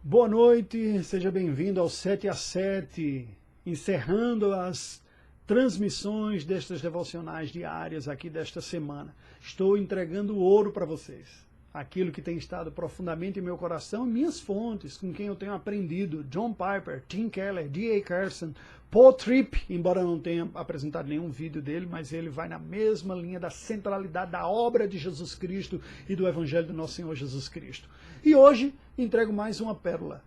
Boa noite, seja bem-vindo ao 7 a 7, encerrando as transmissões destas devocionais diárias aqui desta semana. Estou entregando ouro para vocês, aquilo que tem estado profundamente em meu coração, minhas fontes, com quem eu tenho aprendido, John Piper, Tim Keller, D.A. Carson, Paul Tripp, embora eu não tenha apresentado nenhum vídeo dele, mas ele vai na mesma linha da centralidade da obra de Jesus Cristo e do Evangelho do nosso Senhor Jesus Cristo. E hoje entrego mais uma pérola.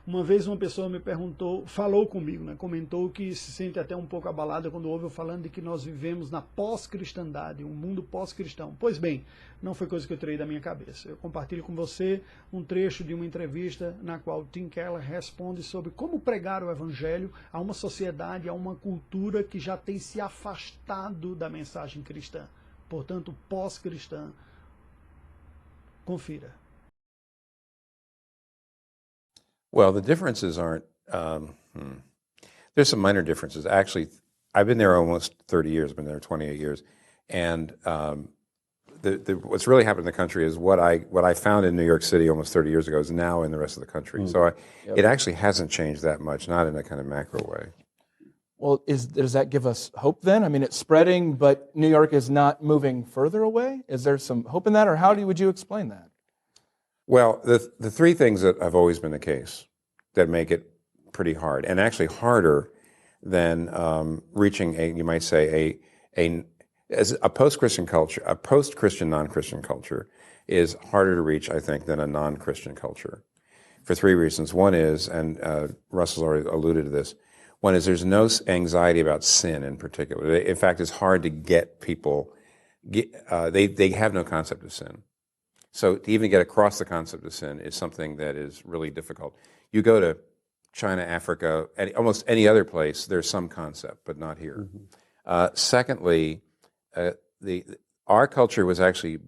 Uma vez uma pessoa me perguntou, falou comigo, comentou que se sente até um pouco abalada quando ouve eu falando de que nós vivemos na pós-cristandade, um mundo pós-cristão. Pois bem, não foi coisa que eu tirei da minha cabeça. Eu compartilho com você um trecho de uma entrevista na qual Tim Keller responde sobre como pregar o Evangelho a uma sociedade, a uma cultura que já tem se afastado da mensagem cristã. Portanto, pós-cristã. Confira. Well, the differences aren't, there's some minor differences. Actually, I've been there almost 30 years, I've been there 28 years, and what's really happened in the country is what I found in New York City almost 30 years ago is now in the rest of the country. So it actually hasn't changed that much, not in a kind of macro way. Well, does that give us hope then? I mean, it's spreading, but New York is not moving further away? Is there some hope in that, or would you explain that? Well, the three things that have always been the case that make it pretty hard, and actually harder than reaching you might say, as a post-Christian culture, a post-Christian non-Christian culture is harder to reach, I think, than a non-Christian culture, for three reasons. One is, and Russell's already alluded to this, one is there's no anxiety about sin in particular. In fact, it's hard to get people, they have no concept of sin. So to even get across the concept of sin is something that is really difficult. You go to China, Africa, almost any other place, there's some concept, but not here. Secondly, our culture was actually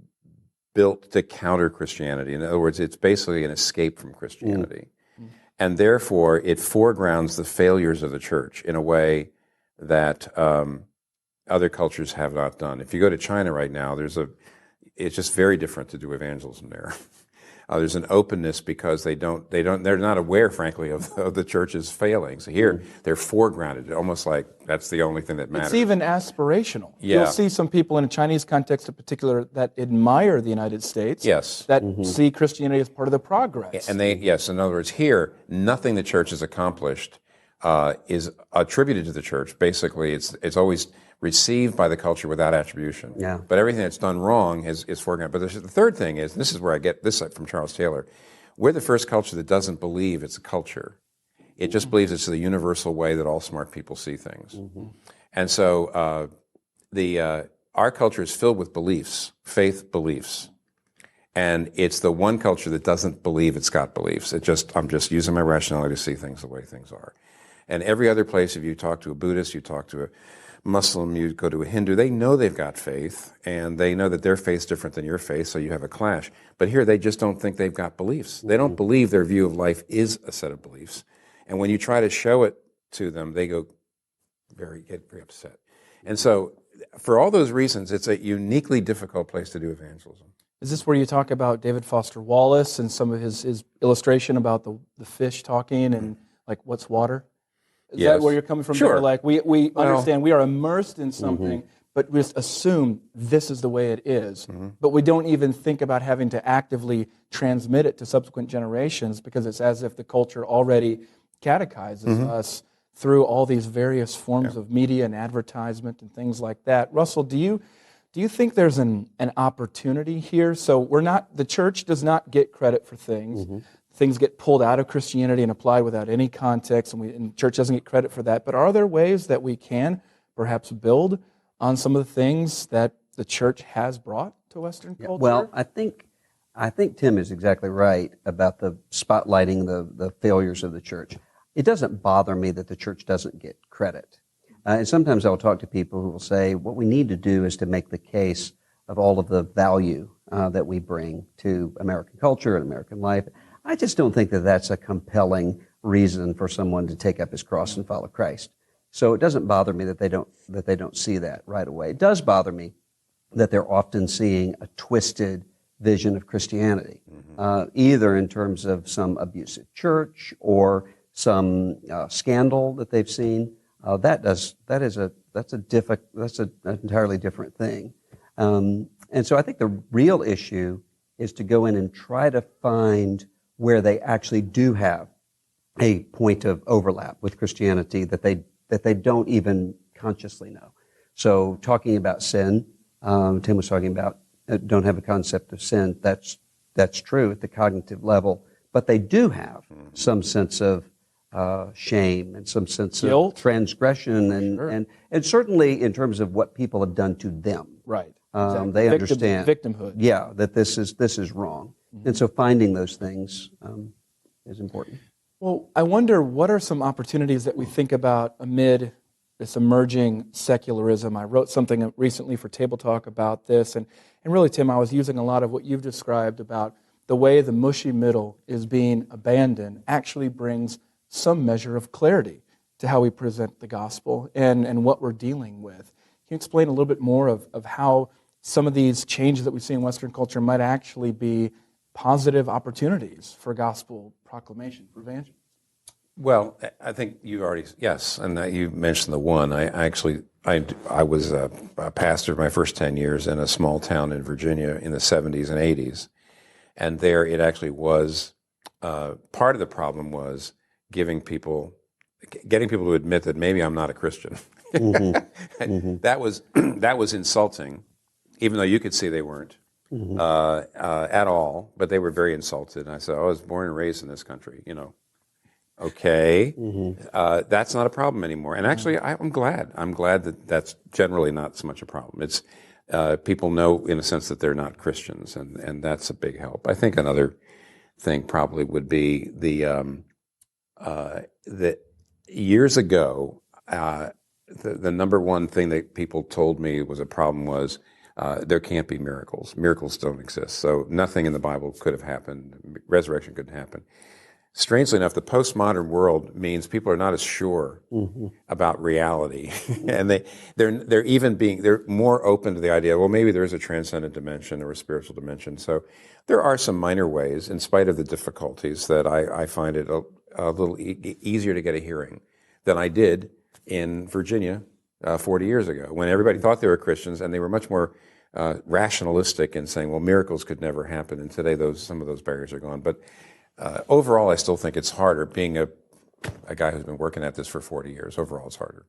built to counter Christianity. In other words, it's basically an escape from Christianity. And therefore, it foregrounds the failures of the church in a way that other cultures have not done. If you go to China right now, it's just very different to do evangelism there. There's an openness because they're not aware, frankly, of the church's failings. Here, they're foregrounded, almost like that's the only thing that matters. It's even aspirational. Yeah. You'll see some people in a Chinese context in particular that admire the United States. Yes. That see Christianity as part of the progress. And in other words, here, nothing the church has accomplished is attributed to the church. Basically, it's always received by the culture without attribution. Yeah. But everything that's done wrong is foregrounded. But the third thing is, and this is where I get this from Charles Taylor, we're the first culture that doesn't believe it's a culture. It just believes it's the universal way that all smart people see things. And so our culture is filled with beliefs, faith beliefs. And it's the one culture that doesn't believe it's got beliefs. I'm just using my rationality to see things the way things are. And every other place, if you talk to a Buddhist, you talk to a Muslim, you go to a Hindu, they know they've got faith, and they know that their faith's different than your faith, so you have a clash. But here, they just don't think they've got beliefs. They don't believe their view of life is a set of beliefs. And when you try to show it to them, they get very upset. And so, for all those reasons, it's a uniquely difficult place to do evangelism. Is this where you talk about David Foster Wallace and some of his illustration about the fish talking and like what's water? Is that where you're coming from? Sure. Like we understand we are immersed in something, but we just assume this is the way it is. But we don't even think about having to actively transmit it to subsequent generations because it's as if the culture already catechizes us through all these various forms of media and advertisement and things like that. Russell, do you think there's an opportunity here? So the church does not get credit for things. Things get pulled out of Christianity and applied without any context, and the church doesn't get credit for that. But are there ways that we can perhaps build on some of the things that the church has brought to Western culture? Well, I think Tim is exactly right about the spotlighting the failures of the church. It doesn't bother me that the church doesn't get credit. And sometimes I'll talk to people who will say, what we need to do is to make the case of all of the value that we bring to American culture and American life. I just don't think that that's a compelling reason for someone to take up his cross and follow Christ. So it doesn't bother me that they don't see that right away. It does bother me that they're often seeing a twisted vision of Christianity, either in terms of some abusive church or some scandal that they've seen. That's an entirely different thing. And so I think the real issue is to go in and try to find where they actually do have a point of overlap with Christianity that they don't even consciously know. So talking about sin, Tim was talking about don't have a concept of sin. That's true at the cognitive level, but they do have some sense of shame and some sense Guilt? of transgression, Sure. and certainly in terms of what people have done to them. Right. Exactly. They understand victimhood. Yeah, that this is wrong, and so finding those things is important. Well, I wonder what are some opportunities that we think about amid this emerging secularism. I wrote something recently for Table Talk about this, and really, Tim, I was using a lot of what you've described about the way the mushy middle is being abandoned actually brings some measure of clarity to how we present the gospel and what we're dealing with. Can you explain a little bit more of how some of these changes that we see in Western culture might actually be positive opportunities for gospel proclamation, for evangelism? Well, I think you already, yes, and you mentioned the one. I was a pastor my first 10 years in a small town in Virginia in the 70s and 80s. And there it actually was, part of the problem was getting people to admit that maybe I'm not a Christian. That was insulting, even though you could see they weren't at all, but they were very insulted. And I said, I was born and raised in this country, Okay, that's not a problem anymore. And actually, I'm glad. I'm glad that that's generally not so much a problem. It's people know, in a sense, that they're not Christians, and that's a big help. I think another thing probably would be that years ago, the number one thing that people told me was a problem was there can't be miracles. Miracles don't exist. So nothing in the Bible could have happened. Resurrection couldn't happen. Strangely enough, the postmodern world means people are not as sure about reality, and they're more open to the idea. Well, maybe there is a transcendent dimension or a spiritual dimension. So there are some minor ways, in spite of the difficulties, that I find it a little easier to get a hearing than I did in Virginia 40 years ago, when everybody thought they were Christians, and they were much more rationalistic in saying, well, miracles could never happen. And today, some of those barriers are gone. But overall, I still think it's harder. Being a guy who's been working at this for 40 years, overall it's harder.